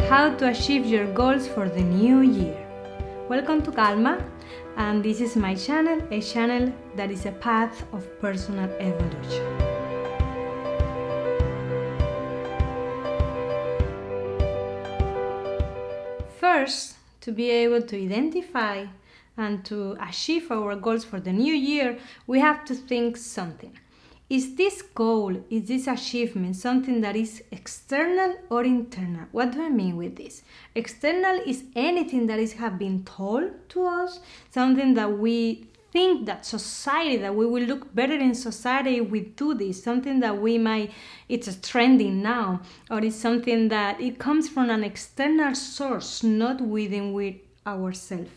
how to achieve your goals for the new year. Welcome to Calma, and this is my channel, a channel that is a path of personal evolution. First, to be able to identify and to achieve our goals for the new year, we have to think something. Is this goal, is this achievement something that is external or internal? What do I mean with this? External is anything that have been told to us, something that we think that society, that we will look better in society if we do this, something that it's trending now, or it's something that it comes from an external source, not with ourselves.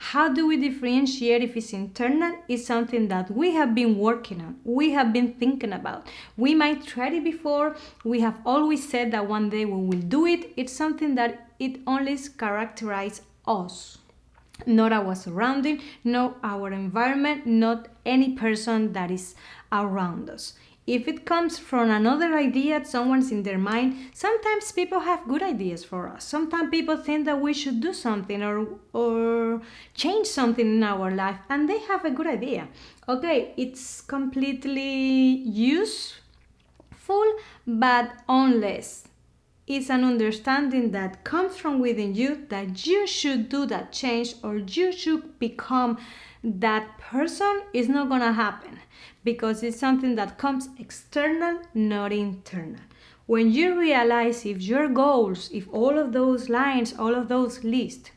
How do we differentiate if it's internal? It's something that we have been working on, we have been thinking about. We might try it before, we have always said that one day we will do it. It's something that it only characterizes us, not our surrounding, not our environment, not any person that is around us. If it comes from another idea, someone's in their mind, sometimes people have good ideas for us. Sometimes people think that we should do something or change something in our life, and they have a good idea. Okay, it's completely useful, but unless it's an understanding that comes from within you that you should do that change or you should become that person, is not gonna happen, because it's something that comes external, not internal. When you realize if your goals, if all of those lines, all of those lists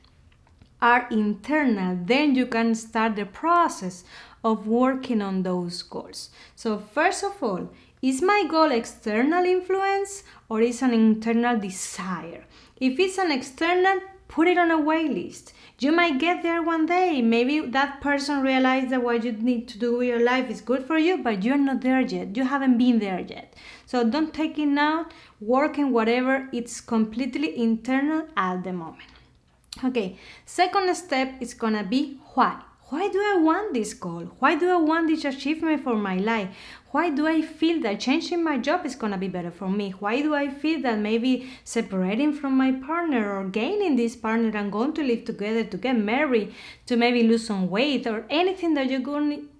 are internal, then you can start the process of working on those goals. So first of all, is my goal external influence or is an internal desire? If it's an external, put it on a wait list. You might get there one day. Maybe that person realized that what you need to do with your life is good for you, but you're not there yet. You haven't been there yet. So don't take it now. Work in whatever. It's completely internal at the moment. Okay, second step is gonna be why. Why do I want this goal? Why do I want this achievement for my life? Why do I feel that changing my job is gonna be better for me? Why do I feel that maybe separating from my partner or gaining this partner and going to live together, to get married, to maybe lose some weight, or anything that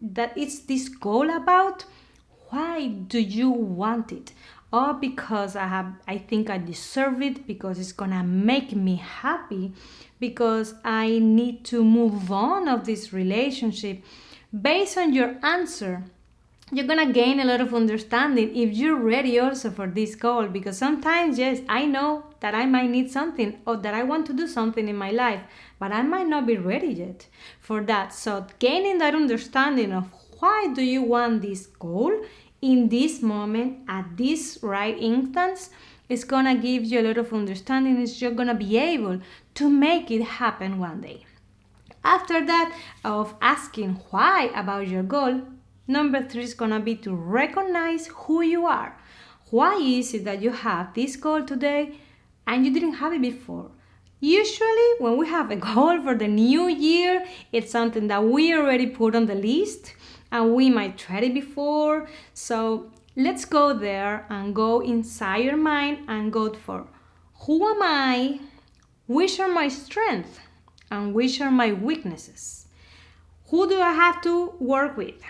that it's this goal about? Why do you want it? Or because I think I deserve it, because it's gonna make me happy, because I need to move on of this relationship. Based on your answer, you're gonna gain a lot of understanding if you're ready also for this goal, because sometimes, yes, I know that I might need something or that I want to do something in my life, but I might not be ready yet for that. So gaining that understanding of why do you want this goal in this moment, at this right instance, is gonna give you a lot of understanding. You're gonna be able to make it happen one day. After that, of asking why about your goal, number 3 is gonna be to recognize who you are. Why is it that you have this goal today and you didn't have it before? Usually, when we have a goal for the new year, it's something that we already put on the list and we might try it before. So let's go there and go inside your mind and go for who am I, which are my strengths, and which are my weaknesses. Who do I have to work with?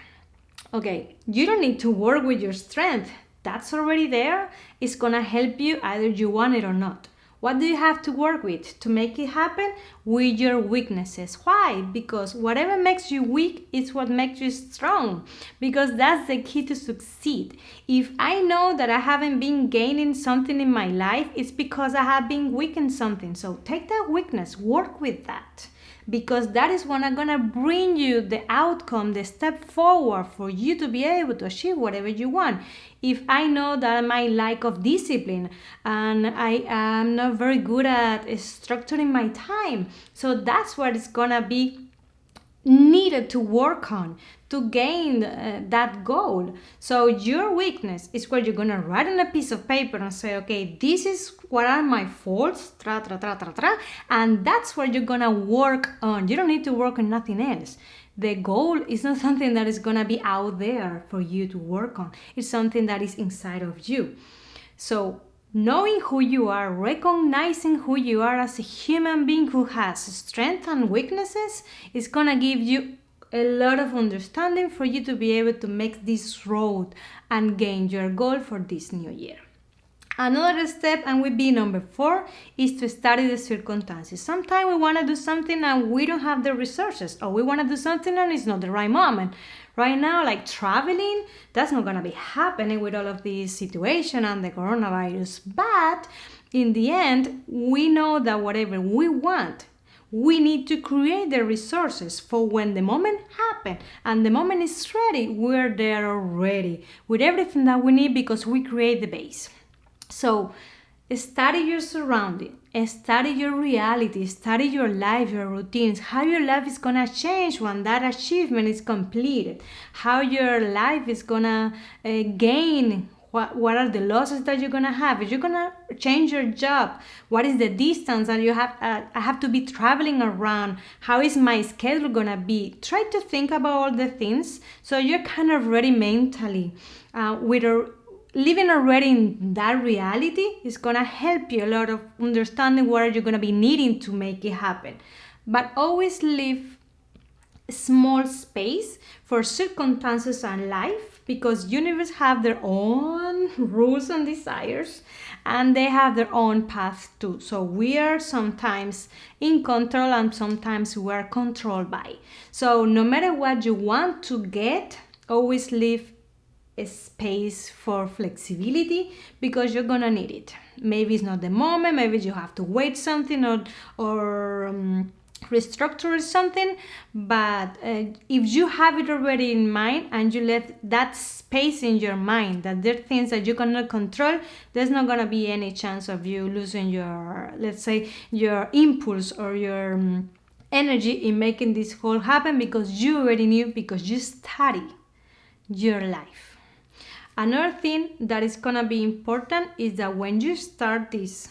Okay, you don't need to work with your strength. That's already there. It's gonna help you either you want it or not. What do you have to work with to make it happen? With your weaknesses. Why? Because whatever makes you weak is what makes you strong. Because that's the key to succeed. If I know that I haven't been gaining something in my life, it's because I have been weak in something. So take that weakness, work with that. Because that is what I'm gonna bring you the outcome, the step forward for you to be able to achieve whatever you want. If I know that my lack of discipline and I am not very good at structuring my time, so that's what it's gonna be needed to work on to gain that goal. So your weakness is where you're gonna write on a piece of paper and say, okay, this is what are my faults, and that's where you're gonna work on. You don't need to work on nothing else. The goal is not something that is gonna be out there for you to work on. It's something that is inside of you. So Knowing who you are, recognizing who you are as a human being who has strengths and weaknesses is gonna give you a lot of understanding for you to be able to make this road and gain your goal for this new year. Another step, and would be number 4, is to study the circumstances. Sometimes we want to do something and we don't have the resources, or we want to do something and it's not the right moment. Right now, like traveling, that's not going to be happening with all of this situation and the coronavirus. But in the end, we know that whatever we want, we need to create the resources for when the moment happens and the moment is ready, we're there already with everything that we need because we create the base. So study your surrounding, study your reality, study your life, your routines, how your life is gonna change when that achievement is completed, how your life is gonna gain. What are the losses that you're gonna have? If you're gonna change your job, what is the distance that you have? I have to be traveling around. How is my schedule gonna be? Try to think about all the things so you're kind of ready mentally. Living already in that reality is gonna help you a lot of understanding what you're gonna be needing to make it happen. But always leave small space for circumstances and life, because universe have their own rules and desires and they have their own path too. So we are sometimes in control and sometimes we are controlled by. So no matter what you want to get, always leave a space for flexibility, because you're gonna need it. Maybe it's not the moment, maybe you have to wait something or restructure something, but if you have it already in mind and you let that space in your mind that there are things that you cannot control, there's not gonna be any chance of you losing your, let's say, your impulse or your energy in making this whole happen, because you already knew, because you study your life. Another thing that is gonna be important is that when you start this,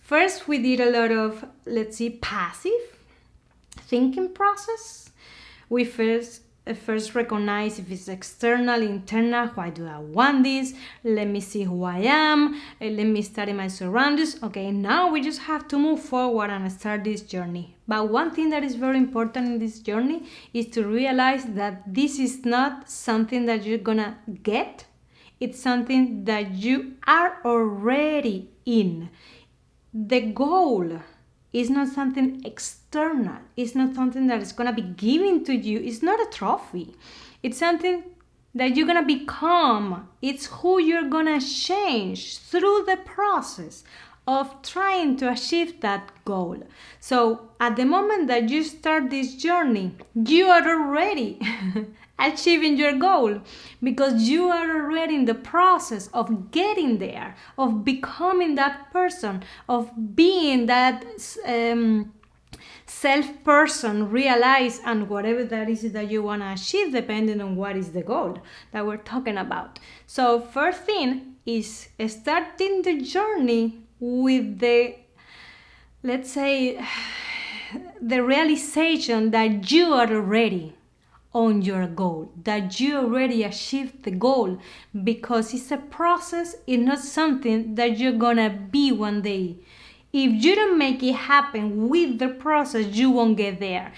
first we did a lot of, let's see, passive thinking process. We first recognize if it's external, internal, why do I want this? Let me see who I am, let me study my surroundings. Okay, now we just have to move forward and start this journey. But one thing that is very important in this journey is to realize that this is not something that you're gonna get. It's something that you are already in. The goal is not something external. It's not something that is going to be given to you. It's not a trophy. It's something that you're going to become. It's who you're going to change through the process of trying to achieve that goal. So at the moment that you start this journey, you are already achieving your goal, because you are already in the process of getting there, of becoming that person, of being that self-person, realize, and whatever that is that you want to achieve, depending on what is the goal that we're talking about. So first thing is starting the journey with the, let's say, the realization that you are already on your goal, that you already achieved the goal, because it's a process. It's not something that you're gonna be one day. If you don't make it happen with the process, you won't get there.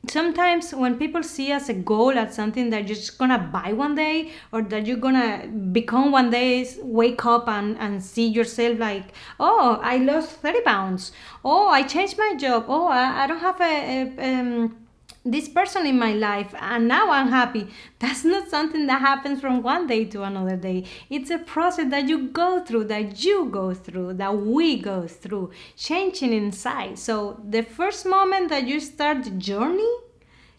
Sometimes when people see as a goal, as something that you're just gonna buy one day, or that you're gonna become one day, wake up and see yourself like, oh, I lost 30 pounds. Oh, I changed my job. Oh, I don't have this person in my life and now I'm happy. That's not something that happens from one day to another day. It's a process that you go through, that we go through, changing inside. So the first moment that you start the journey,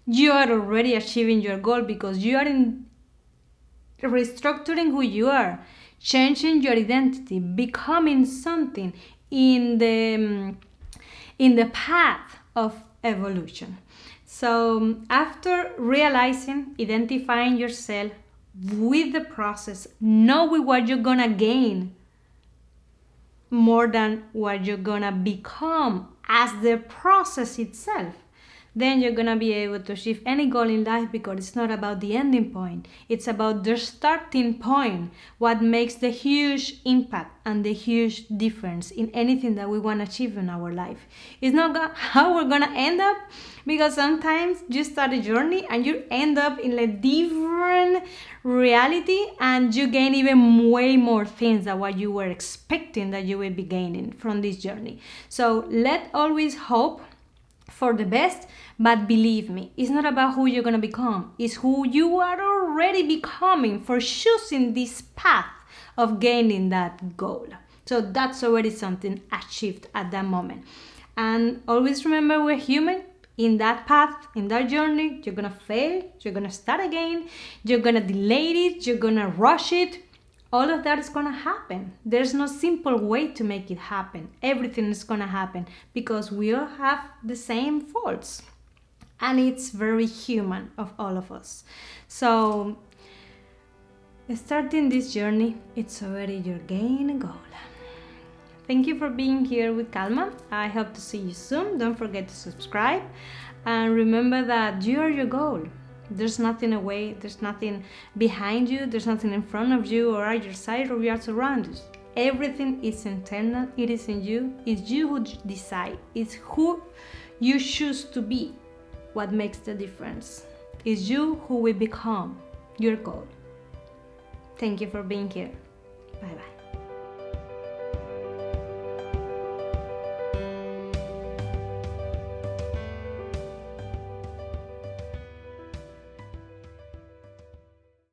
you are already achieving your goal, because you are in restructuring who you are, changing your identity, becoming something in the path of evolution. So after realizing, identifying yourself with the process, knowing what you're gonna gain more than what you're gonna become as the process itself, then you're gonna be able to achieve any goal in life, because it's not about the ending point, it's about the starting point, what makes the huge impact and the huge difference in anything that we want to achieve in our life. It's not how we're gonna end up, because sometimes you start a journey and you end up in a different reality and you gain even way more things than what you were expecting that you will be gaining from this journey. So let's always hope for the best, but believe me, it's not about who you're gonna become, it's who you are already becoming for choosing this path of gaining that goal. So that's already something achieved at that moment. And always remember, we're human. In that path, in that journey, you're gonna fail, you're gonna start again, you're gonna delay it, you're gonna rush it. All of that is gonna happen. There's no simple way to make it happen. Everything is gonna happen because we all have the same faults. And it's very human of all of us. So, starting this journey, it's already your gain goal. Thank you for being here with Calma. I hope to see you soon. Don't forget to subscribe. And remember that you are your goal. There's nothing away, there's nothing behind you, there's nothing in front of you or at your side or your surroundings. Everything is internal, it is in you. It's you who decide. It's who you choose to be what makes the difference. It's you who will become your goal. Thank you for being here. Bye-bye.